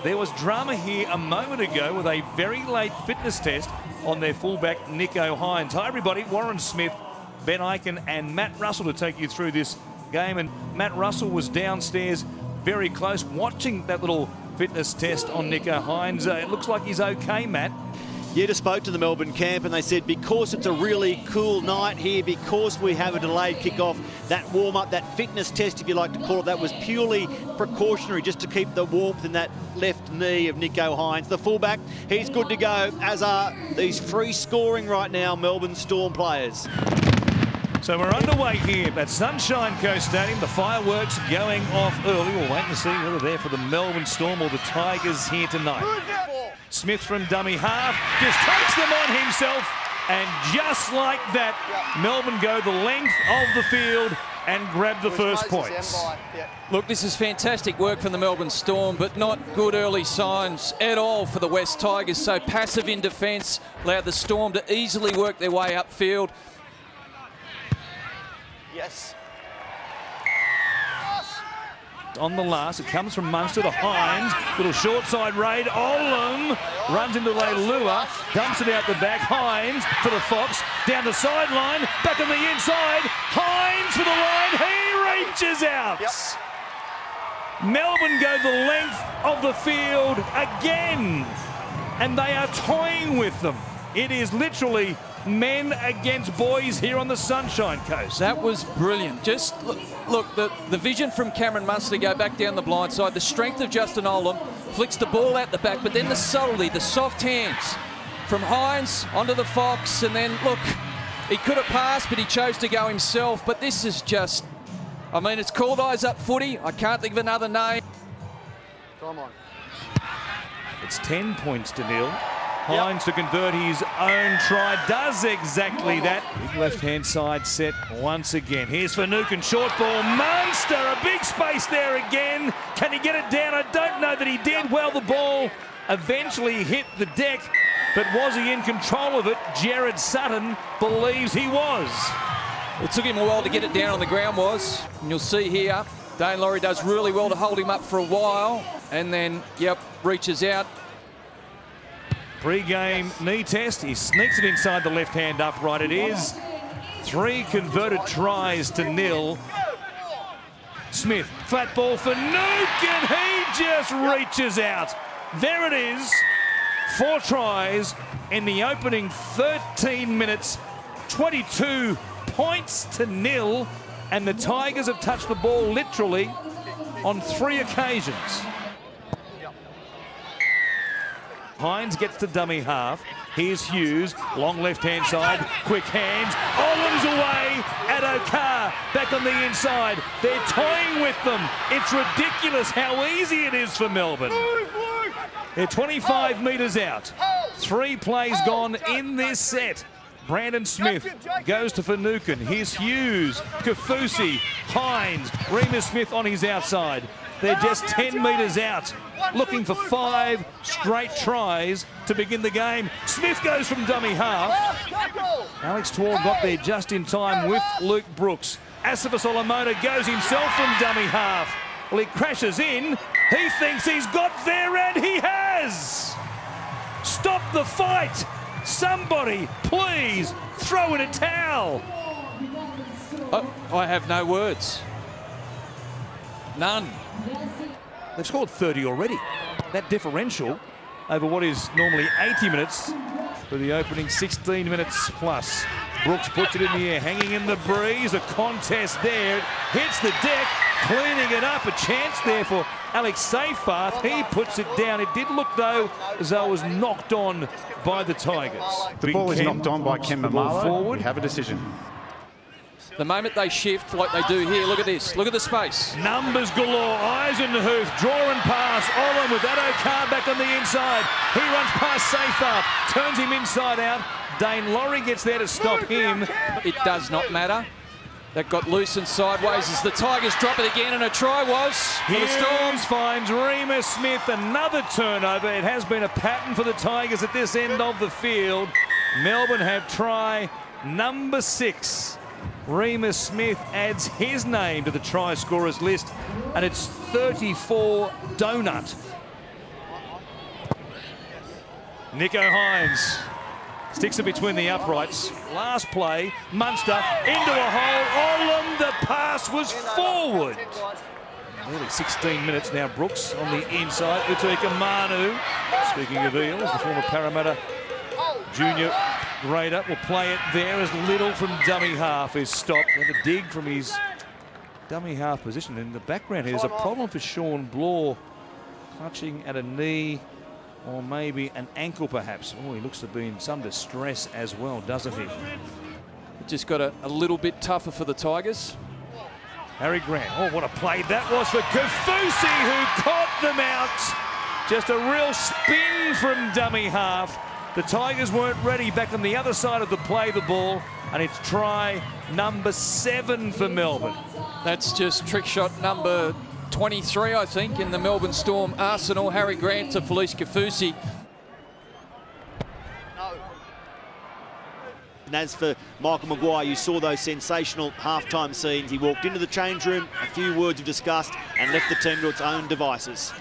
There was drama here a moment ago with a very late fitness test on their fullback, Nicho Hynes. Hi, everybody. Warren Smith, Ben Ikin and Matt Russell to take you through this game. And Matt Russell was downstairs very close watching that little fitness test on Nicho Hynes. It looks like he's okay, Matt. Yeah, just spoke to the Melbourne camp and they said because it's a really cool night here, because we have a delayed kickoff, that warm-up, that fitness test, if you like to call it, that was purely precautionary just to keep the warmth in that left knee of Nicho Hynes. The fullback, he's good to go, as are these free scoring right now Melbourne Storm players. So we're underway here at Sunshine Coast Stadium. The fireworks going off early. We'll wait and see whether they're for the Melbourne Storm or the Tigers here tonight. Smith from dummy half just takes them on himself, and just like that, Melbourne go the length of the field and grab the first points. Look, this is fantastic work from the Melbourne Storm, but not good early signs at all for the West Tigers. So passive in defence, allowed the Storm to easily work their way upfield. Yes. On the last, it comes from Munster to Hynes. Little short side raid. Olam runs into Leilua, dumps it out the back. Hynes for the Fox, down the sideline, back on the inside. Hynes for the line. He reaches out. Melbourne go the length of the field again, and they are toying with them. It is literally men against boys here on the Sunshine Coast. That was brilliant. Just look the vision from Cameron Munster to go back down the blind side, the strength of Justin Olam, flicks the ball out the back, but then the subtlety, the soft hands from Hynes onto the Fox, and then look, he could have passed, but he chose to go himself. But this is just, I mean, it's called eyes up footy. I can't think of another name. Come on. It's 10 points to nil. Hynes to convert his own try, does exactly that. Big left-hand side set once again. Here's Finucane, short ball. Munster, a big space there again. Can he get it down? I don't know that he did. Well, the ball eventually hit the deck, but was he in control of it? Jared Sutton believes he was. It took him a while to get it down on the ground, was. And you'll see here, Dane Laurie does really well to hold him up for a while, and then, reaches out. Pre-game knee test. He sneaks it inside the left-hand upright. It is 3 converted tries to nil. Smith, flat ball for Nuke, and he just reaches out. There it is. 4 tries in the opening 13 minutes. 22 points to nil, and the Tigers have touched the ball literally on 3 occasions. Hynes gets to dummy half. Here's Hughes, long left-hand side, quick hands. Olam's away at Okar, back on the inside. They're toying with them. It's ridiculous how easy it is for Melbourne. They're 25 metres out. 3 plays gone in this set. Brandon Smith goes to Finucane. Here's Hughes, Kafusi, Hynes, Remus Smith on his outside. They're just 10 metres out, looking for 5 straight tries to begin the game. Smith goes from dummy half. Alex Twal got there just in time with Luke Brooks. Asifas Olamona goes himself from dummy half. Well, he crashes in. He thinks he's got there, and he has. Stop the fight. Somebody, please, throw in a towel. I have no words. None. They've scored 30 already. That differential over what is normally 80 minutes for the opening 16 minutes plus. Brooks puts it in the air, hanging in the breeze. A contest there. It hits the deck, cleaning it up. A chance there for Alex Seyfarth. He puts it down. It did look, though, as though it was knocked on by the Tigers. The ball is knocked on by Ken Mamala. We have a decision. The moment they shift like they do here, look at this. Look at the space. Numbers galore. Eisenhuth, draw and pass. Olam with that Okar back on the inside. He runs past Seyfarth, turns him inside out. Dane Laurie gets there to stop him. It does not matter. That got loose and sideways as the Tigers drop it again, and a try was for the Storms. Finds Remus Smith, another turnover. It has been a pattern for the Tigers at this end of the field. Melbourne have try number 6. Remus Smith adds his name to the try scorers list, and it's 34 donut. Nico Hines sticks it between the uprights. Last play, Munster into a hole. Olam, the pass was forward. Nearly 16 minutes now. Brooks on the inside. Utika Manu, speaking of Eels, the former Parramatta junior grader, will play it there as Little from dummy half is stopped. And a dig from his dummy half position. In the background here, there's a problem for Sean Bloor, clutching at a knee or maybe an ankle perhaps. Oh, he looks to be in some distress as well, doesn't he? It just got a little bit tougher for the Tigers. Harry Grant, oh, what a play that was for Kaufusi, who caught them out. Just a real spin from dummy half. The Tigers weren't ready. Back on the other side of the play, the ball, and it's try number 7 for Melbourne. That's just trick shot number 23, I think, in the Melbourne Storm arsenal. Harry Grant to Felice Kaufusi. And as for Michael Maguire, you saw those sensational halftime scenes. He walked into the change room, a few words of disgust, and left the team to its own devices.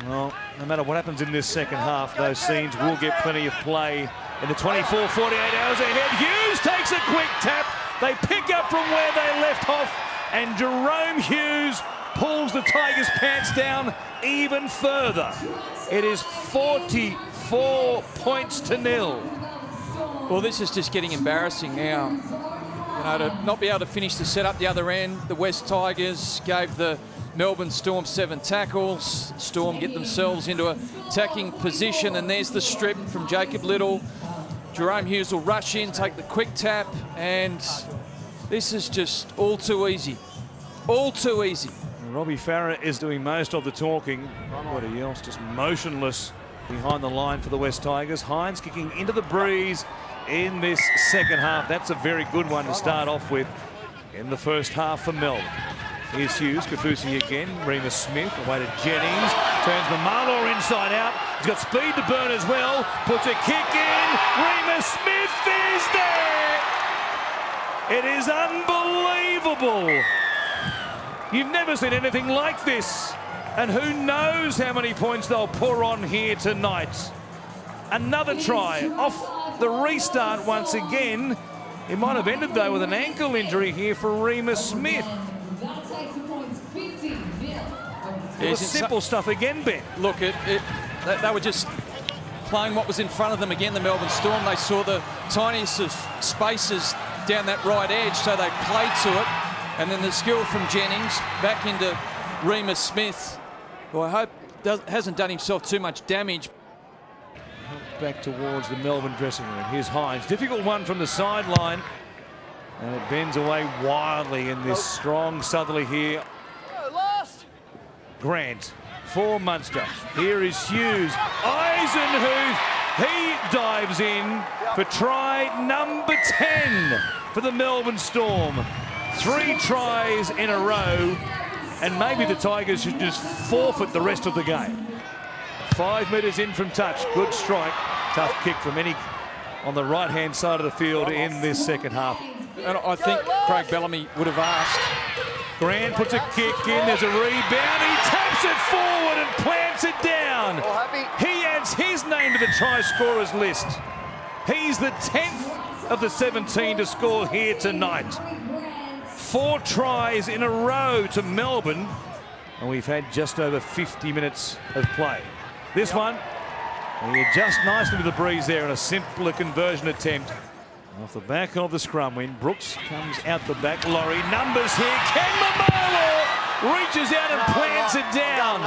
Well, no matter what happens in this second half, those scenes will get plenty of play in the 24, 48 hours ahead. Hughes takes a quick tap. They pick up from where they left off, and Jerome Hughes pulls the Tigers' pants down even further. It is 44 points to 0. Well, this is just getting embarrassing now. You know, to not be able to finish the set up the other end. The West Tigers gave the Melbourne Storm 7 tackles. Storm get themselves into a attacking position, and there's the strip from Jacob Little. Jerome Hughes will rush in, take the quick tap, and this is just all too easy. All too easy. Robbie Farah is doing most of the talking. Everybody else just motionless behind the line for the West Tigers. Hines kicking into the breeze in this second half. That's a very good one to start off with in the first half for Melbourne. Here's Hughes, Kaufusi again, Remus Smith away to Jennings, turns Mamalo inside out. He's got speed to burn as well, puts a kick in. Remus Smith is there. It is unbelievable. You've never seen anything like this. And who knows how many points they'll pour on here tonight. Another try off the restart once again. It might have ended, though, with an ankle injury here for Remus Smith. It was simple stuff again, Ben. Look, they were just playing what was in front of them again, the Melbourne Storm. They saw the tiniest of spaces down that right edge, so they played to it. And then the skill from Jennings back into Remus Smith, who I hope hasn't done himself too much damage. Back towards the Melbourne dressing room. Here's Hines. Difficult one from the sideline. And it bends away wildly in this strong southerly here. Grant for Munster. Here is Hughes. Eisenhuth. He dives in for try number 10 for the Melbourne Storm. 3 tries in a row. And maybe the Tigers should just forfeit the rest of the game. 5 metres in from touch. Good strike. Tough kick from any on the right-hand side of the field in this second half. And I think Craig Bellamy would have asked. Grant puts a kick in. There's a rebound. He taps it forward and plants it down. He adds his name to the try scorers list. He's the 10th of the 17 to score here tonight. 4 tries in a row to Melbourne, and we've had just over 50 minutes of play. This one, he adjusts nicely with the breeze there in a simpler conversion attempt. Off the back of the scrum win, Brooks comes out the back. Laurie, numbers here. Ken Mamalo reaches out and plants it down.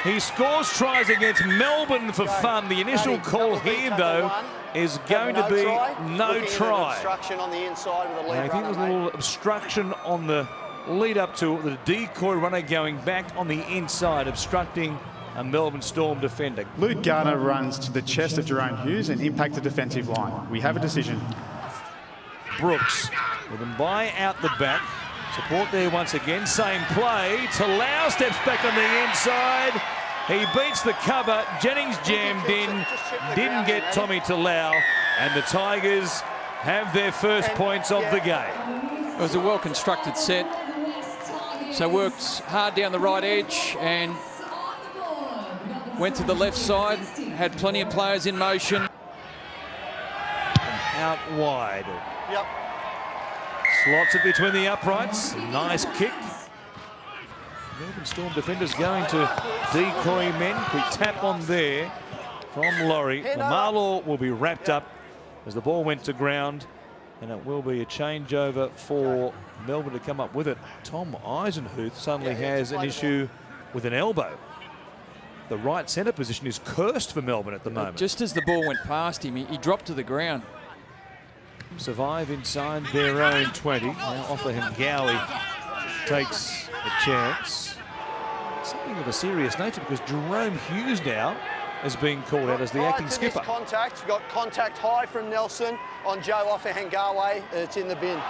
He scores tries against Melbourne for fun. The initial call here, though, is going to be no try. I think there's a little obstruction on the lead up to the decoy runner going back on the inside, obstructing a Melbourne Storm defender. Luke Garner runs to the chest of Jerome Hughes and impacts the defensive line. We have a decision. Brooks with him by out the back. Support there once again. Same play. Talau steps back on the inside. He beats the cover. Jennings jammed in. Didn't get Tommy Talau. And the Tigers have their first points of the game. It was a well-constructed set. So worked hard down the right edge, and went to the left side, had plenty of players in motion. Out wide. Yep. Slots it between the uprights. Nice kick. Melbourne Storm defenders going to decoy men. Quick tap on there from Laurie. Marlaw will be wrapped up as the ball went to ground, and it will be a changeover for Melbourne to come up with it. Tom Eisenhuth suddenly has an issue with an elbow. The right centre position is cursed for Melbourne at the moment. Just as the ball went past him, he dropped to the ground. Survive inside their own 20. Now Offahem Gowie takes a chance. Something of a serious nature because Jerome Hughes now is being called out as the acting skipper. Contact, got contact high from Nelson on Joe Offahengawe. It's in the bin.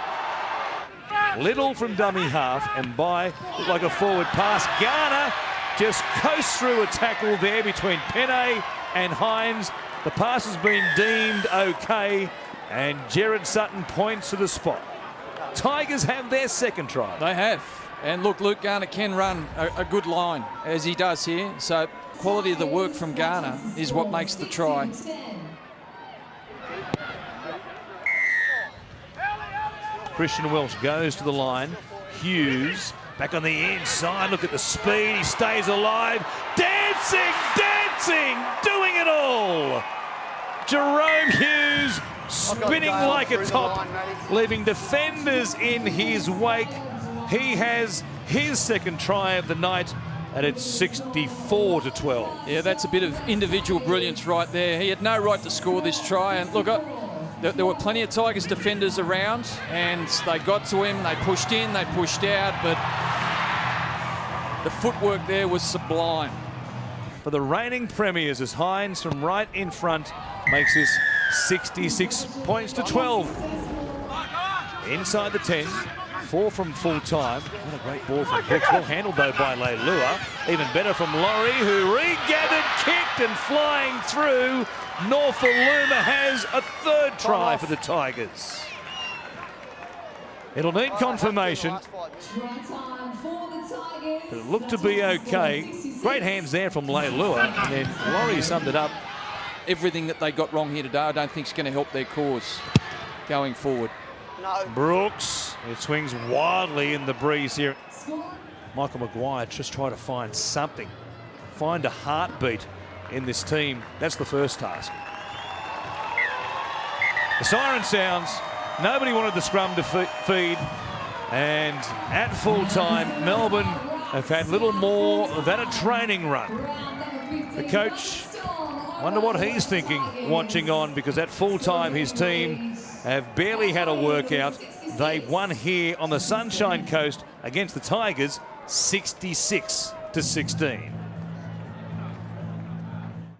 Little from dummy half, and by looked like a forward pass. Garner just coasts through a tackle there between Penne and Hines. The pass has been deemed okay, and Jared Sutton points to the spot. Tigers have their second try. They have. And look, Luke Garner can run a good line, as he does here. So quality of the work from Garner is what makes the try. Christian Welch goes to the line. Hughes back on the inside. Look at the speed. He stays alive. Dancing, dancing, doing it all. Jerome Hughes spinning like a top, leaving defenders in his wake. He has his second try of the night, and it's 64-12. Yeah, that's a bit of individual brilliance right there. He had no right to score this try. And look, there were plenty of Tigers defenders around, and they got to him. They pushed in, they pushed out, but the footwork there was sublime. For the reigning premiers, as Hines from right in front makes this 66 points to 12. Inside the 10. 4 from full time. What a great ball from Brooks. Well handled though by Leilua. Even better from Laurie, who regathered, kicked and flying through. Norfoluma has a third try for the Tigers. It'll need confirmation. But it looked to be okay. Great hands there from Leilua, and then Laurie summed it up. Everything that they got wrong here today, I don't think is going to help their cause going forward. Brooks, it swings wildly in the breeze here. Michael Maguire just trying to find something, find a heartbeat in this team. That's the first task. The siren sounds. Nobody wanted the scrum to feed, and at full time, Melbourne have had little more than a training run. The coach, wonder what he's thinking watching on, because at full time his team have barely had a workout. They won here on the Sunshine Coast against the Tigers 66-16.